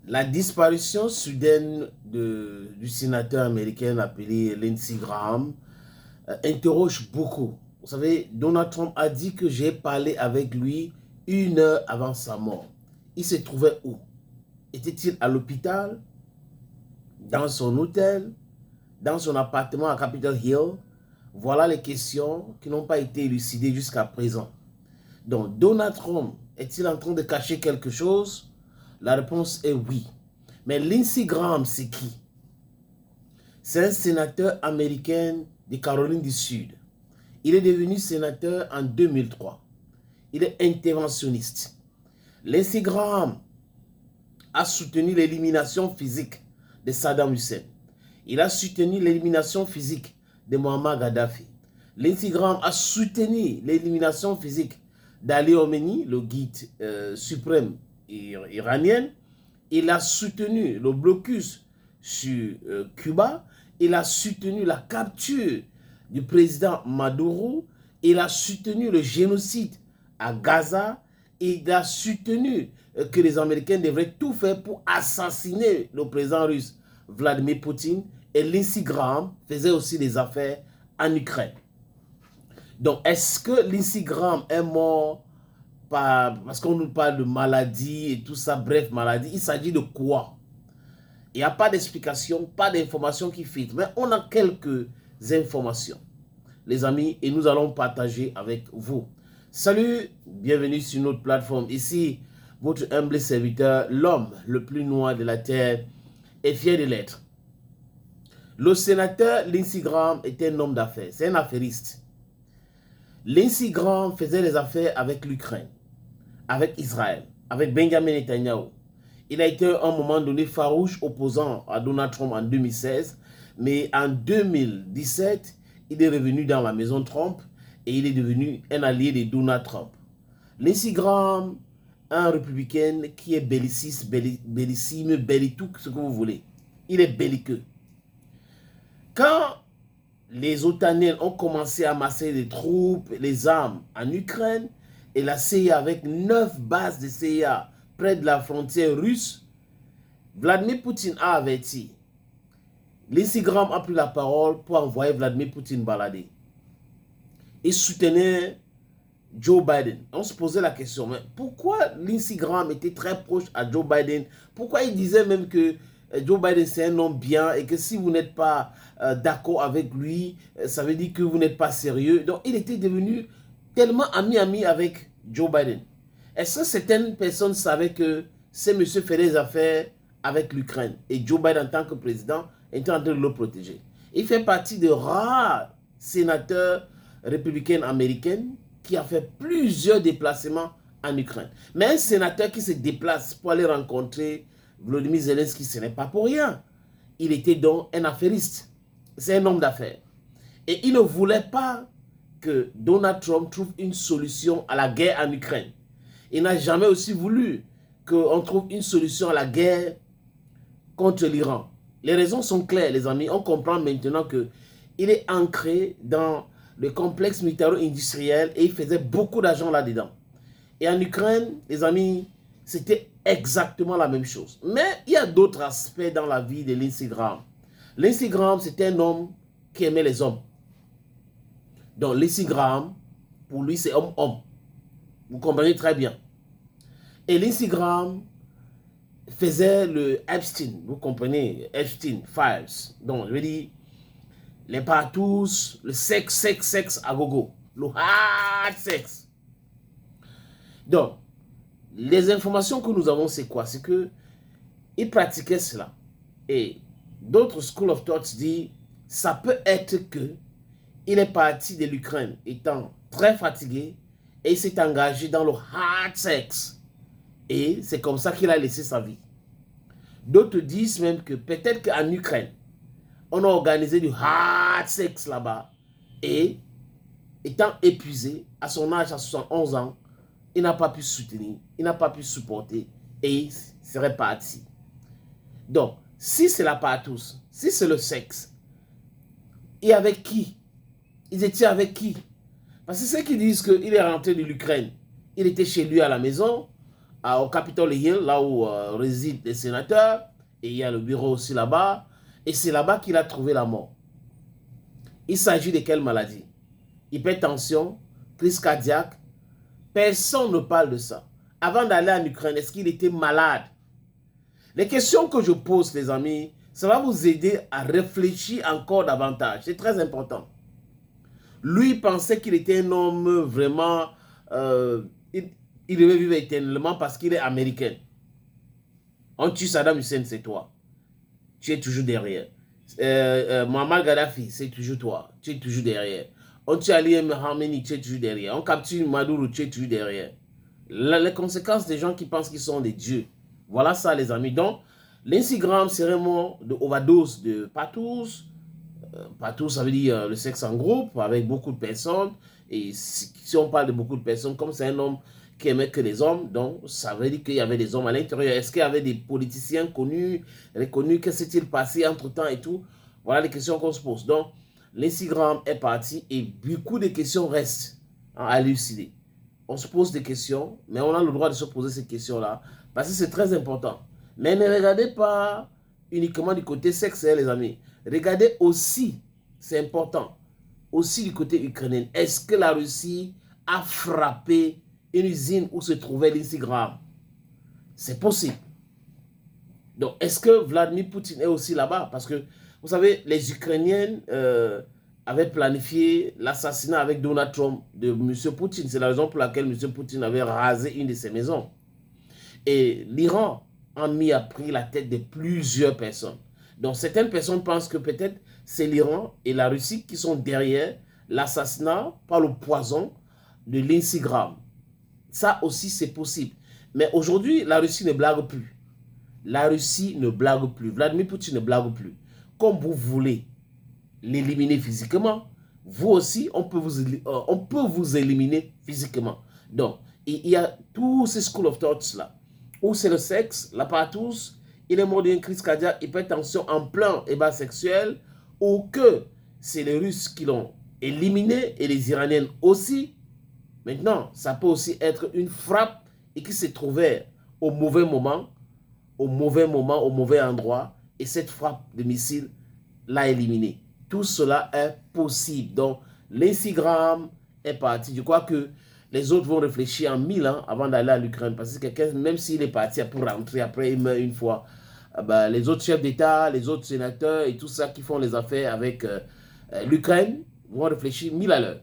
La disparition soudaine du sénateur américain appelé Lindsey Graham interroge beaucoup. Vous savez, Donald Trump a dit que j'ai parlé avec lui 1 heure avant sa mort. Il se trouvait où? Était-il à l'hôpital? Dans son hôtel? Dans son appartement à Capitol Hill? Voilà les questions qui n'ont pas été élucidées jusqu'à présent. Donc, Donald Trump est-il en train de cacher quelque chose? La réponse est oui. Mais Lindsey Graham, c'est qui? C'est un sénateur américain de Caroline du Sud. Il est devenu sénateur en 2003. Il est interventionniste. Lindsey Graham a soutenu l'élimination physique de Saddam Hussein. Il a soutenu l'élimination physique de Muammar Gaddafi. Lindsey Graham a soutenu l'élimination physique d'Ali Khomeini, le guide suprême iranien. Il a soutenu le blocus sur Cuba. Il a soutenu la capture du président Maduro. Il a soutenu le génocide à Gaza. Il a soutenu que les Américains devraient tout faire pour assassiner le président russe Vladimir Poutine. Et Lindsey Graham faisait aussi des affaires en Ukraine. Donc, est-ce que Lindsey Graham est mort parce qu'on nous parle de maladie et tout ça, bref, maladie? Il s'agit de quoi? Il n'y a pas d'explication, pas d'information qui filtre, mais on a quelques informations, les amis, et nous allons partager avec vous. Salut, bienvenue sur notre plateforme. Ici, votre humble serviteur, l'homme le plus noir de la terre, est fier de l'être. Le sénateur Lindsey Graham était un homme d'affaires, c'est un affairiste. Lindsey Graham faisait des affaires avec l'Ukraine, avec Israël, avec Benjamin Netanyahu. Il a été à un moment donné farouche opposant à Donald Trump en 2016, mais en 2017, il est revenu dans la maison Trump et il est devenu un allié de Donald Trump. Lindsey Graham, un républicain qui est belliciste, bellissime, bellitout, ce que vous voulez. Il est belliqueux. Quand les Otaniens ont commencé à amasser des troupes, les armes en Ukraine, et la CIA avec 9 bases de CIA près de la frontière russe, Vladimir Poutine a averti. Lindsey Graham a pris la parole pour envoyer Vladimir Poutine balader. Il soutenait Joe Biden. On se posait la question, mais pourquoi Lindsey Graham était très proche à Joe Biden? Pourquoi il disait même que Joe Biden c'est un homme bien et que si vous n'êtes pas d'accord avec lui, ça veut dire que vous n'êtes pas sérieux. Donc il était devenu tellement ami avec Joe Biden. Est-ce que certaines personnes savaient que ce monsieur fait des affaires avec l'Ukraine et Joe Biden en tant que président était en train de le protéger? Il fait partie de rares sénateurs républicains américains qui a fait plusieurs déplacements en Ukraine. Mais un sénateur qui se déplace pour aller rencontrer Volodymyr Zelensky, ce n'est pas pour rien. Il était donc un affairiste. C'est un homme d'affaires. Et il ne voulait pas que Donald Trump trouve une solution à la guerre en Ukraine. Il n'a jamais aussi voulu qu'on trouve une solution à la guerre contre l'Iran. Les raisons sont claires, les amis. On comprend maintenant qu'il est ancré dans le complexe militaro-industriel et il faisait beaucoup d'argent là-dedans. Et en Ukraine, les amis, c'était exactement la même chose. Mais il y a d'autres aspects dans la vie de Lindsey Graham. Lindsey Graham, c'était un homme qui aimait les hommes. Donc Lindsey Graham, pour lui, c'est homme-homme. Vous comprenez très bien. Et Lindsey Graham faisait le Epstein, vous comprenez, Epstein Files. Donc, je veux dire, les partous, le sexe à gogo, le hard sexe. Donc, les informations que nous avons, c'est quoi? C'est que il pratiquait cela. Et d'autres school of thoughts disent, ça peut être que il est parti de l'Ukraine étant très fatigué et il s'est engagé dans le hard sex. Et c'est comme ça qu'il a laissé sa vie. D'autres disent même que peut-être qu'en Ukraine, on a organisé du hard sex là-bas et étant épuisé à son âge, à 71 ans, il n'a pas pu soutenir, il n'a pas pu supporter et il serait parti. Donc, si c'est la partouze, si c'est le sexe, et avec qui? Ils étaient avec qui? Parce que ceux qui disent qu'il est rentré de l'Ukraine, il était chez lui à la maison, au Capitol Hill, là où résident les sénateurs, et il y a le bureau aussi là-bas, et c'est là-bas qu'il a trouvé la mort. Il s'agit de quelle maladie? Hypertension, crise cardiaque. Personne ne parle de ça. Avant d'aller en Ukraine, est-ce qu'il était malade? Les questions que je pose, les amis, ça va vous aider à réfléchir encore davantage. C'est très important. Lui pensait qu'il était un homme vraiment... il devait vivre éternellement parce qu'il est américain. On tue Saddam Hussein, c'est toi. Tu es toujours derrière. Muammar Gaddafi, c'est toujours toi. Tu es toujours derrière. On tue Ali Khamenei, tu es toujours derrière. On capture Maduro, tu es toujours derrière. Les conséquences des gens qui pensent qu'ils sont des dieux. Voilà ça, les amis. Donc, l'Instagram serait mort de overdose de patous. Patous, ça veut dire le sexe en groupe, avec beaucoup de personnes. Et si on parle de beaucoup de personnes, comme c'est un homme qui aimait que les hommes, donc ça veut dire qu'il y avait des hommes à l'intérieur. Est-ce qu'il y avait des politiciens connus, reconnus? Que s'est-il passé entre-temps et tout? Voilà les questions qu'on se pose. Donc, l'Instagram est parti et beaucoup de questions restent à élucider. On se pose des questions, mais on a le droit de se poser ces questions-là, parce que c'est très important. Mais ne regardez pas uniquement du côté sexuel, les amis. Regardez aussi, c'est important, aussi du côté ukrainien. Est-ce que la Russie a frappé une usine où se trouvait l'Instagram? C'est possible. Donc, est-ce que Vladimir Poutine est aussi là-bas? Parce que, vous savez, les Ukrainiens avaient planifié l'assassinat avec Donald Trump de M. Poutine. C'est la raison pour laquelle M. Poutine avait rasé une de ses maisons. Et l'Iran a pris la tête de plusieurs personnes. Donc, certaines personnes pensent que peut-être c'est l'Iran et la Russie qui sont derrière l'assassinat par le poison de l'Instagram. Ça aussi, c'est possible. Mais aujourd'hui, la Russie ne blague plus. La Russie ne blague plus. Vladimir Poutine ne blague plus. Comme vous voulez l'éliminer physiquement, vous aussi, on peut vous éliminer physiquement. Donc, il y a tous ces school of thoughts là, où c'est le sexe, la partouze, il est mort d'une crise cardiaque, hypertension en plein ébat sexuel, ou que c'est les Russes qui l'ont éliminé et les Iraniens aussi. Maintenant, ça peut aussi être une frappe et qui s'est trouvée au mauvais moment, au mauvais endroit, et cette frappe de missile l'a éliminé. Tout cela est possible. Donc, l'Instagram est parti. Je crois que les autres vont réfléchir en 1000 ans avant d'aller à l'Ukraine. Parce que quelqu'un, même s'il est parti pour rentrer, après il meurt une fois, les autres chefs d'État, les autres sénateurs et tout ça qui font les affaires avec l'Ukraine vont réfléchir 1000 à l'heure.